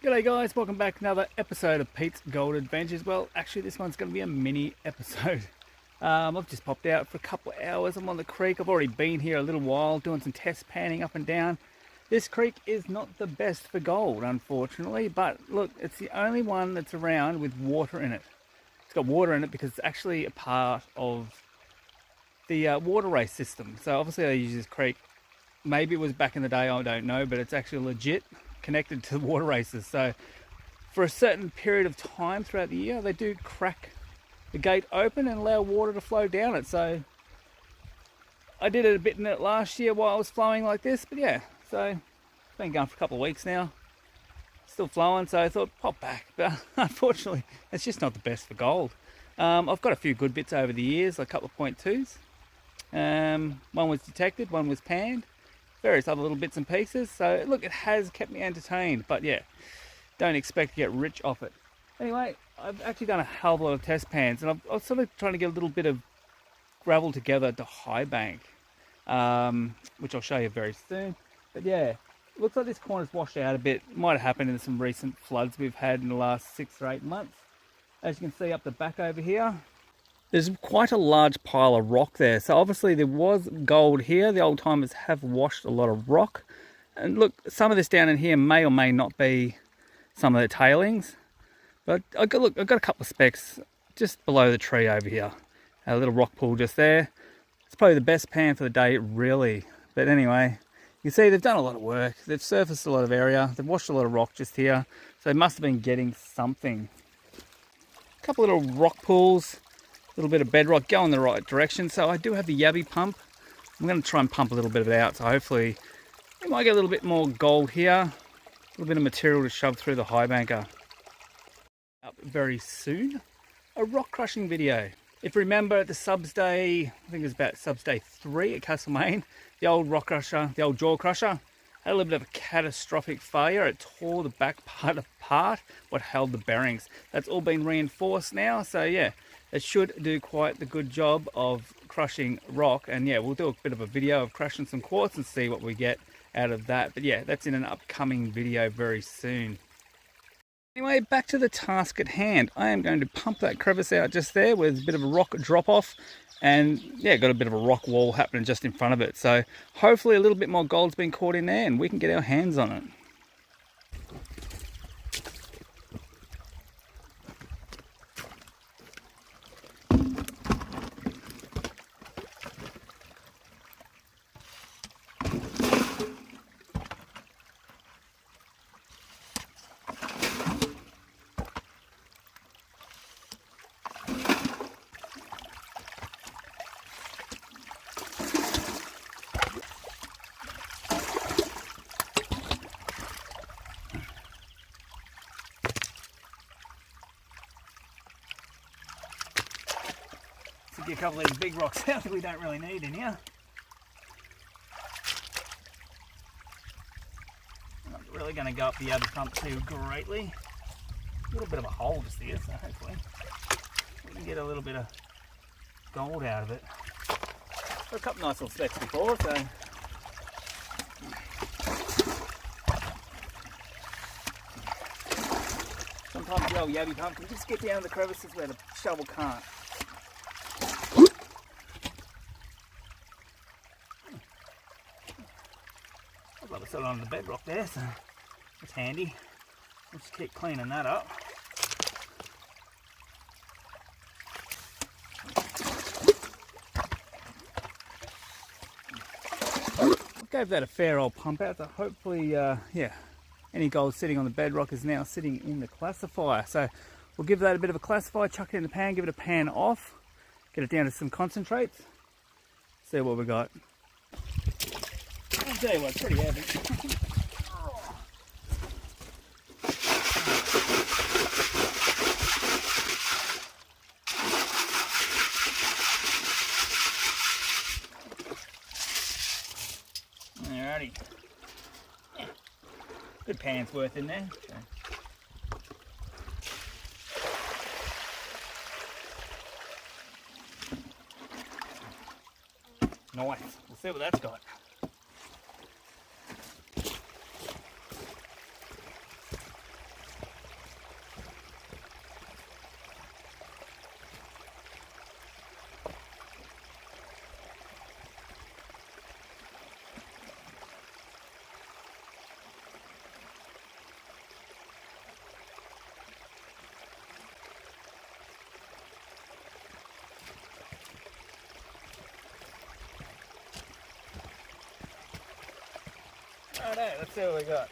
G'day guys, welcome back to another episode of Pete's Gold Adventures. Well, actually this one's going to be a mini episode. I've just popped out for a couple of hours. I'm on the creek. I've already been here a little while doing some test panning up and down. This creek is not the best for gold, unfortunately, but look, it's the only one that's around with water in it. It's got water in it because it's actually a part of the water race system. So obviously they use this creek. Maybe it was back in the day, I don't know, but it's actually legit connected to water races. So for a certain period of time throughout the year, they do crack the gate open and allow water to flow down it. So I did it a bit in it last year while I was flowing like this, but yeah, so it's been going for a couple of weeks now, still flowing. So I thought pop back, but unfortunately it's just not the best for gold. I've got a few good bits over the years, like a couple of 0.2s. One was detected, one was panned, various other little bits and pieces. So look, it has kept me entertained, but yeah, don't expect to get rich off it. Anyway, I've actually done a hell of a lot of test pans, and I was sort of trying to get a little bit of gravel together to high bank, which I'll show you very soon. But yeah, it looks like this corner's washed out a bit. It might have happened in some recent floods we've had in the last 6 or 8 months. As you can see up the back over here, there's quite a large pile of rock there. So obviously there was gold here. The old timers have washed a lot of rock. And look, some of this down in here may or may not be some of the tailings. But I've got a couple of specks just below the tree over here. A little rock pool just there. It's probably the best pan for the day, really. But anyway, you see they've done a lot of work. They've surfaced a lot of area. They've washed a lot of rock just here. So they must have been getting something. A couple of little rock pools. A little bit of bedrock going in the right direction. So I do have the Yabby pump. I'm going to try and pump a little bit of it out. So hopefully we might get a little bit more gold here. A little bit of material to shove through the high banker. Up very soon, a rock crushing video. If you remember at the subs day, I think it was about subs day 3 at Castlemaine, the old rock crusher, the old jaw crusher, had a little bit of a catastrophic failure. It tore the back part apart, what held the bearings. That's all been reinforced now, so yeah, it should do quite the good job of crushing rock. And yeah, we'll do a bit of a video of crushing some quartz and see what we get out of that. But yeah, that's in an upcoming video very soon. Anyway, back to the task at hand. I am going to pump that crevice out just there with a bit of a rock drop off. And yeah, got a bit of a rock wall happening just in front of it. So hopefully a little bit more gold's been caught in there and we can get our hands on it. Get a couple of these big rocks out that we don't really need in here. Not really going to go up the other pump too greatly. A little bit of a hole just here, so hopefully we can get a little bit of gold out of it. Got a couple nice little specks before, so sometimes the old Yabby pump can just get down the crevices where the shovel can't. I've got it on the bedrock there, so it's handy. We'll just keep cleaning that up. Gave that a fair old pump out, so hopefully, yeah, any gold sitting on the bedrock is now sitting in the classifier. So we'll give that a bit of a classifier, chuck it in the pan, give it a pan off, get it down to some concentrates, see what we got. I'll tell you what, it's pretty heavy. Alrighty. Yeah. Good pan's worth in there. So. Nice. We'll see what that's got. Righto, let's see what we got.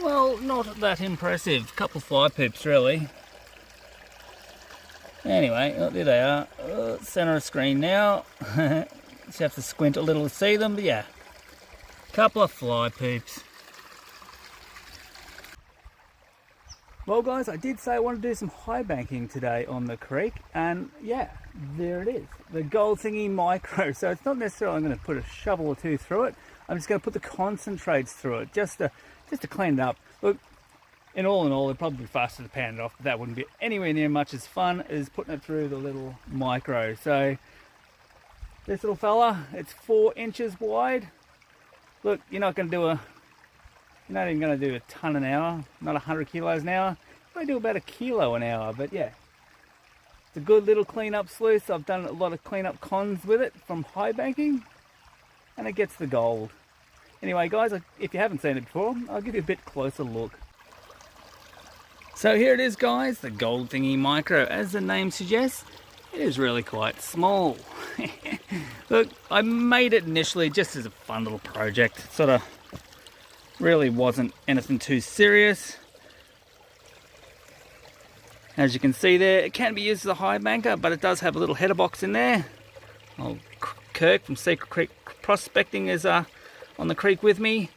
Well, not that impressive. Couple fly poops, really. Anyway, oh, there they are. Center of screen now. Just have to squint a little to see them, but yeah. Couple of fly poops. Well guys, I did say I want to do some high banking today on the creek, and yeah, there it is. The gold thingy micro. So it's not necessarily I'm going to put a shovel or two through it. I'm just going to put the concentrates through it, just to clean it up. Look, in all, it'd probably be faster to pan it off, but that wouldn't be anywhere near much as fun as putting it through the little micro. So this little fella, it's 4 inches wide. Look, you're not even going to do a ton an hour, not 100 kilos an hour. I do about 1 kilo an hour, but yeah. It's a good little clean-up sluice. I've done a lot of clean-up cons with it from high banking, and it gets the gold. Anyway, guys, if you haven't seen it before, I'll give you a bit closer look. So here it is, guys, the gold thingy micro. As the name suggests, it is really quite small. Look, I made it initially just as a fun little project. Sort of really wasn't anything too serious. As you can see there, it can be used as a high banker, but it does have a little header box in there. Old Kirk from Secret Creek Prospecting is on the creek with me.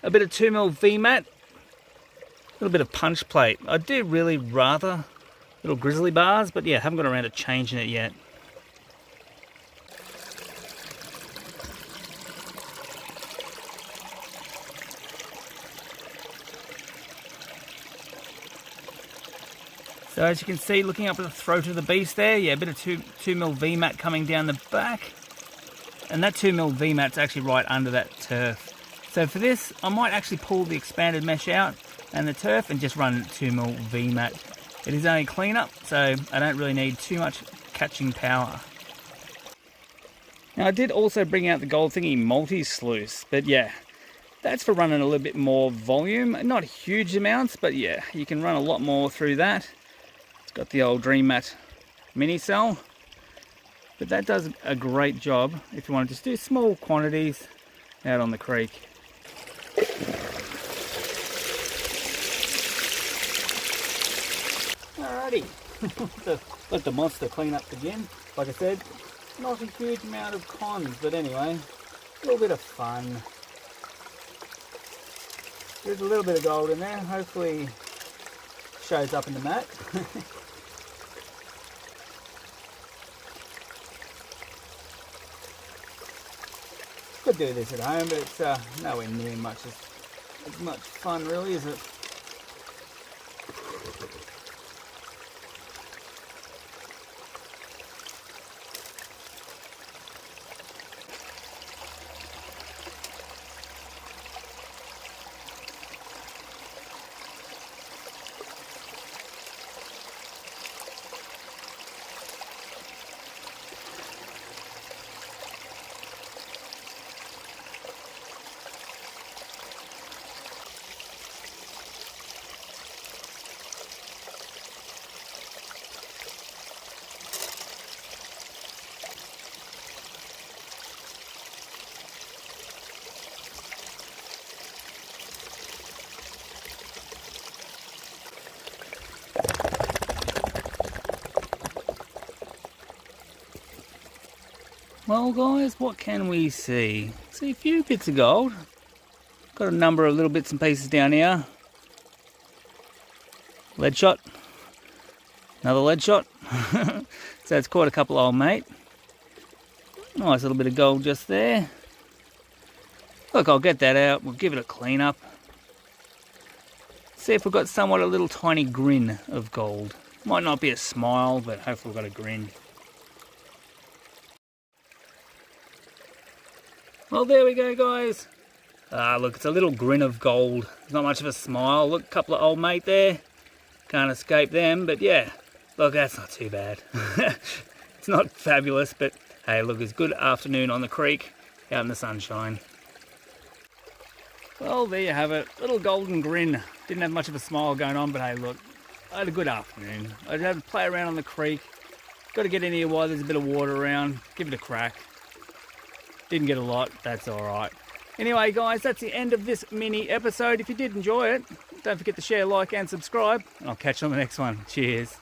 A bit of 2mm VMAT. A little bit of punch plate. I do really rather little grizzly bars, but yeah, haven't got around to changing it yet. So as you can see, looking up at the throat of the beast there, yeah, a bit of 2mm VMAT coming down the back. And that 2mm VMAT's actually right under that turf. So for this, I might actually pull the expanded mesh out and the turf and just run 2mm VMAT. It is only cleanup, so I don't really need too much catching power. Now I did also bring out the gold thingy multi-sluice, but yeah, that's for running a little bit more volume. Not huge amounts, but yeah, you can run a lot more through that. It's got the old Dream Mat mini cell, but that does a great job if you want to just do small quantities out on the creek. Alrighty, let the monster clean up again. Like I said, not a huge amount of cons, but anyway, a little bit of fun. There's a little bit of gold in there, hopefully shows up in the mat. Could do this at home, but it's nowhere near as much fun really, is it? Well guys, what can we see? See a few bits of gold. Got a number of little bits and pieces down here. Lead shot. Another lead shot. So it's caught a couple old mate. Nice little bit of gold just there. Look, I'll get that out. We'll give it a clean up. See if we've got somewhat a little tiny grin of gold. Might not be a smile, but hopefully we've got a grin. Well, there we go, guys. Look, it's a little grin of gold. It's not much of a smile. Look, a couple of old mate there. Can't escape them, but yeah. Look, that's not too bad. It's not fabulous, but hey, look, it's a good afternoon on the creek, out in the sunshine. Well, there you have it. Little golden grin. Didn't have much of a smile going on, but hey, look, I had a good afternoon. I had to play around on the creek. Got to get in here while there's a bit of water around. Give it a crack. Didn't get a lot. That's all right. Anyway, guys, that's the end of this mini episode. If you did enjoy it, don't forget to share, like, and subscribe. And I'll catch you on the next one. Cheers.